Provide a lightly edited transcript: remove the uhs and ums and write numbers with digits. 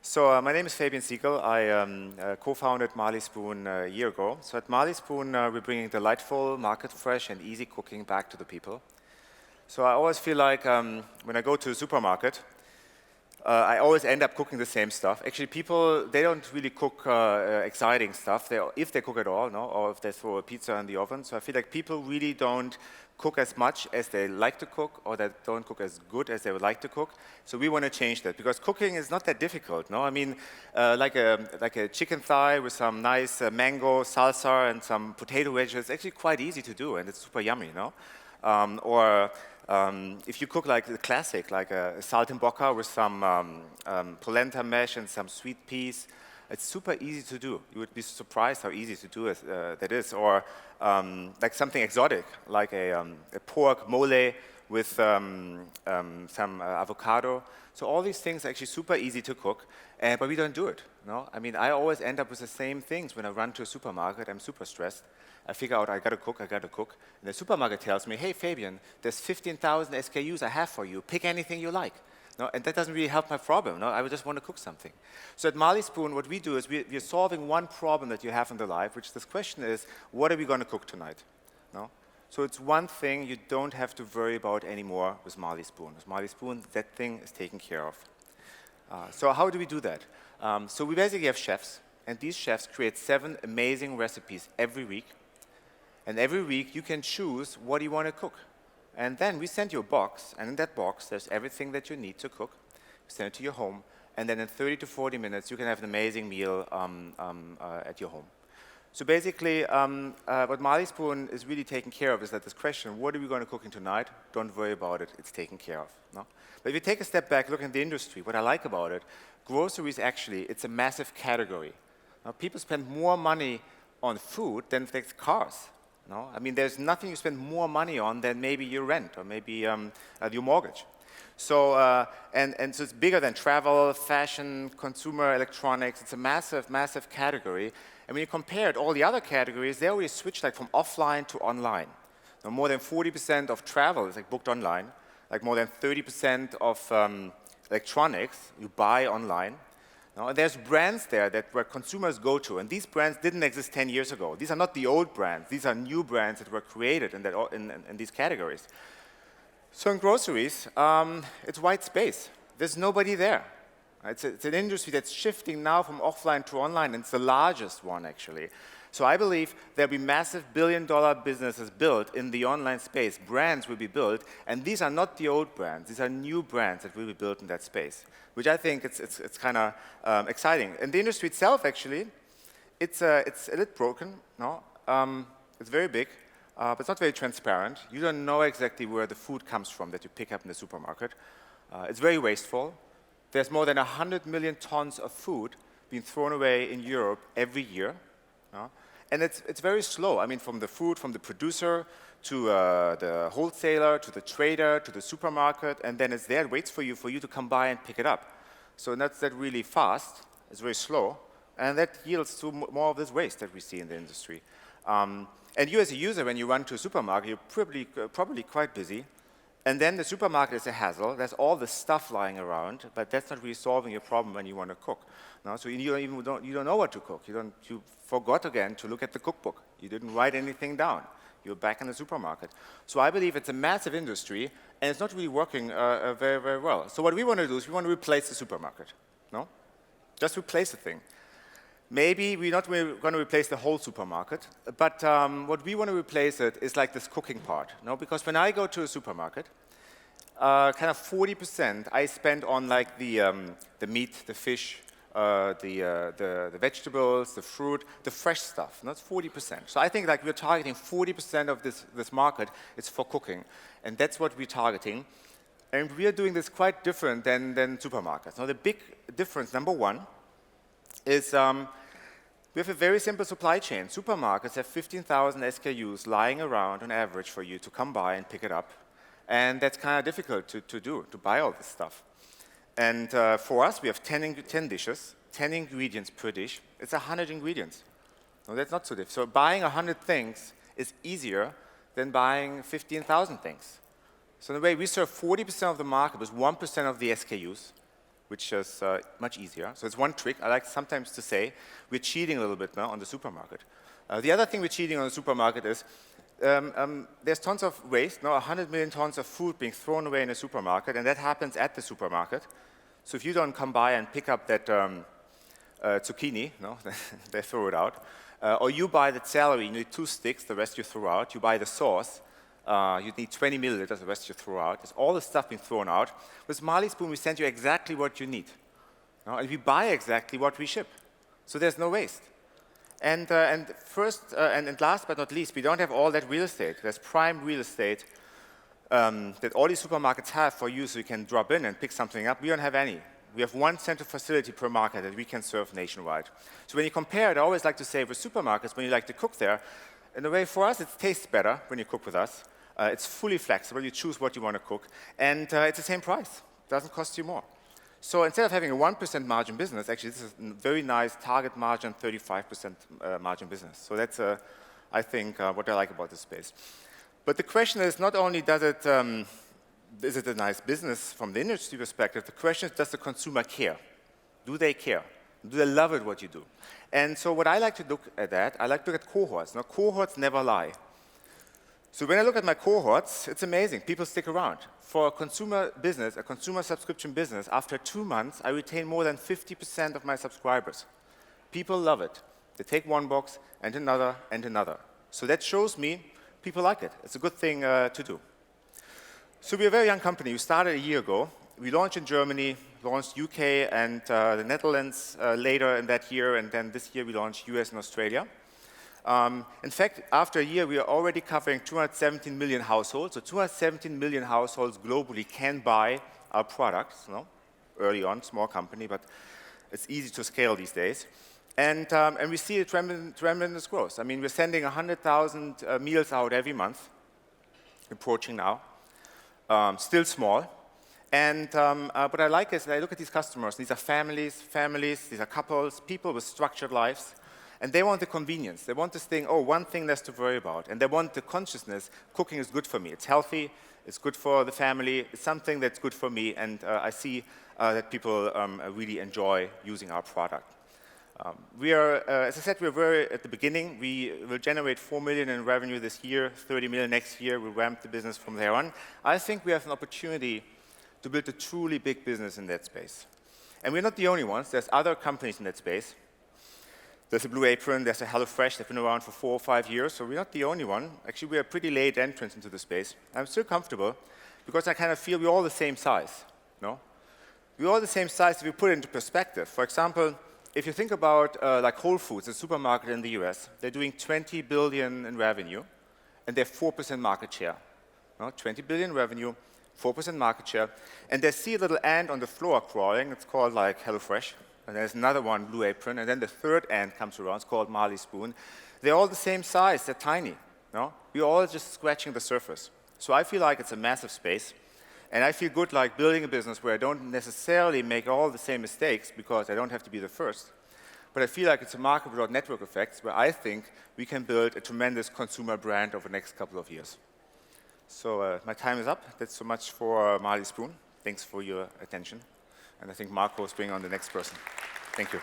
My name is Fabian Siegel. I co-founded Marley Spoon a year ago. So at Marley Spoon, we're bringing delightful, market-fresh, and easy cooking back to the people. So I always feel like when I go to a supermarket, I always end up cooking the same stuff. Actually, people, they don't really cook exciting stuff, if they cook at all, no? Or if they throw a pizza in the oven. So I feel like people really don't cook as much as they like to cook, or they don't cook as good as they would like to cook. So we want to change that, because cooking is not that difficult, no? I mean, like a chicken thigh with some nice mango salsa and some potato wedges, it's actually quite easy to do, and it's super yummy, no? If you cook like the classic, like a saltimbocca with some polenta mesh and some sweet peas, it's super easy to do. You would be surprised how easy to do that is. Or like something exotic, like a pork mole with some avocado. So all these things are actually super easy to cook, but we don't do it. No? I mean, I always end up with the same things when I run to a supermarket. I'm super stressed. I figure out I gotta cook. And the supermarket tells me, hey, Fabian, there's 15,000 SKUs I have for you. Pick anything you like. No, and that doesn't really help my problem. No, I would just want to cook something. So at Marley Spoon, what we do is we're solving one problem that you have in the life, which this question is, what are we going to cook tonight? No? So it's one thing you don't have to worry about anymore with Marley Spoon. With Marley Spoon, that thing is taken care of. So how do we do that? So we basically have chefs, and these chefs create 7 amazing recipes every week. And every week you can choose what you want to cook. And then we send you a box, and in that box there's everything that you need to cook. We send it to your home, and then in 30 to 40 minutes you can have an amazing meal at your home. So basically, what Marley Spoon is really taking care of is that this question, what are we going to cook in tonight? Don't worry about it, it's taken care of. No? But if you take a step back, look at the industry, what I like about it, groceries actually, it's a massive category. Now, people spend more money on food than with cars. No? I mean, there's nothing you spend more money on than maybe your rent or maybe your mortgage. So, so it's bigger than travel, fashion, consumer electronics. It's a massive, massive category. And when you compare it, all the other categories, they already switched like from offline to online. Now, more than 40% of travel is like booked online. Like more than 30% of electronics you buy online. Now, there's brands there where consumers go to, and these brands didn't exist 10 years ago. These are not the old brands. These are new brands that were created in these categories. So in groceries, it's white space. There's nobody there. It's an industry that's shifting now from offline to online, and it's the largest one, actually. So I believe there'll be massive billion-dollar businesses built in the online space. Brands will be built, and these are not the old brands. These are new brands that will be built in that space, which I think it's kind of exciting. And the industry itself, actually, it's a little broken. No? It's very big, but it's not very transparent. You don't know exactly where the food comes from that you pick up in the supermarket. It's very wasteful. There's more than 100 million tons of food being thrown away in Europe every year. No? And it's very slow. I mean, from the food, from the producer to the wholesaler, to the trader, to the supermarket, and then it's there, it waits for you to come by and pick it up. So that's that really fast, it's very slow, and that yields to more of this waste that we see in the industry. And you as a user, when you run to a supermarket, you're probably quite busy, and then the supermarket is a hassle. There's all this stuff lying around, but that's not really solving your problem when you want to cook. No? So you don't know what to cook. You forgot again to look at the cookbook. You didn't write anything down. You're back in the supermarket. So I believe it's a massive industry, and it's not really working very, very well. So what we want to do is we want to replace the supermarket. No? Just replace the thing. Maybe we're not going to replace the whole supermarket, but what we want to replace it is like this cooking part. No? Because when I go to a supermarket, kind of 40% I spend on like the meat, the fish, the vegetables, the fruit, the fresh stuff. That's 40%. So I think like we're targeting 40% of this market is for cooking, and that's what we're targeting. And we are doing this quite different than supermarkets. Now the big difference, number one, is we have a very simple supply chain. Supermarkets have 15,000 SKUs lying around on average for you to come by and pick it up. And that's kind of difficult to do, to buy all this stuff. And for us, we have 10 dishes, 10 ingredients per dish. It's 100 ingredients. No, that's not so difficult. So buying 100 things is easier than buying 15,000 things. So in a way, we serve 40% of the market with 1% of the SKUs. which is much easier. So it's one trick. I like sometimes to say we're cheating a little bit now on the supermarket. The other thing we're cheating on the supermarket is there's tons of waste, 100 million tons of food being thrown away in a supermarket, and that happens at the supermarket. So if you don't come by and pick up that zucchini, they throw it out. Or you buy the celery, you need 2 sticks, the rest you throw out. You buy the sauce, you need 20 milliliters, the rest you throw out. There's all the stuff being thrown out. With Marley Spoon, we send you exactly what you need. And we buy exactly what we ship. So there's no waste. And last but not least, we don't have all that real estate. There's prime real estate that all these supermarkets have for you so you can drop in and pick something up. We don't have any. We have one central facility per market that we can serve nationwide. So when you compare it, I always like to say with supermarkets, when you like to cook there, in a way for us it tastes better when you cook with us. It's fully flexible. You choose what you want to cook. And it's the same price. It doesn't cost you more. So instead of having a 1% margin business, actually this is a very nice target margin, 35% margin business. So that's, I think, what I like about this space. But the question is not only is it a nice business from the industry perspective, the question is, does the consumer care? Do they care? Do they love it, what you do? And so what I like to look at that, I like to look at cohorts. Now, cohorts never lie. So when I look at my cohorts, it's amazing. People stick around. For a consumer business, a consumer subscription business, after 2 months, I retain more than 50% of my subscribers. People love it. They take one box and another and another. So that shows me people like it. It's a good thing to do. So we're a very young company. We started a year ago. We launched in Germany, launched UK and the Netherlands later in that year, and then this year we launched US and Australia. In fact, after a year, we are already covering 217 million households. So 217 million households globally can buy our products. Early on, small company, but it's easy to scale these days. And we see a tremendous growth. I mean, we're sending 100,000 meals out every month, approaching now. Still small. And what I like is that I look at these customers. These are families, these are couples, people with structured lives. And they want the convenience. They want this thing, one thing less to worry about. And they want the consciousness, cooking is good for me. It's healthy, it's good for the family, it's something that's good for me. And I see that people really enjoy using our product. As I said, we're very at the beginning. We will generate 4 million in revenue this year, 30 million next year. We'll ramp the business from there on. I think we have an opportunity to build a truly big business in that space. And we're not the only ones. There's other companies in that space. There's a Blue Apron, there's a HelloFresh. They've been around for 4 or 5 years, so we're not the only one. Actually, we're a pretty late entrance into the space. I'm still comfortable because I kind of feel we're all the same size. We're all the same size if you put it into perspective. For example, if you think about like Whole Foods, a supermarket in the US, they're doing 20 billion in revenue, and they have 4% market share. 20 billion revenue, 4% market share, and they see a little ant on the floor crawling. It's called like HelloFresh. And there's another one, Blue Apron, and then the third ant comes around. It's called Marley Spoon. They're all the same size. They're tiny. We're all just scratching the surface. So I feel like it's a massive space, and I feel good like building a business where I don't necessarily make all the same mistakes because I don't have to be the first. But I feel like it's a market without network effects where I think we can build a tremendous consumer brand over the next couple of years. So my time is up. That's so much for Marley Spoon. Thanks for your attention. And I think Marco is bringing on the next person. Thank you.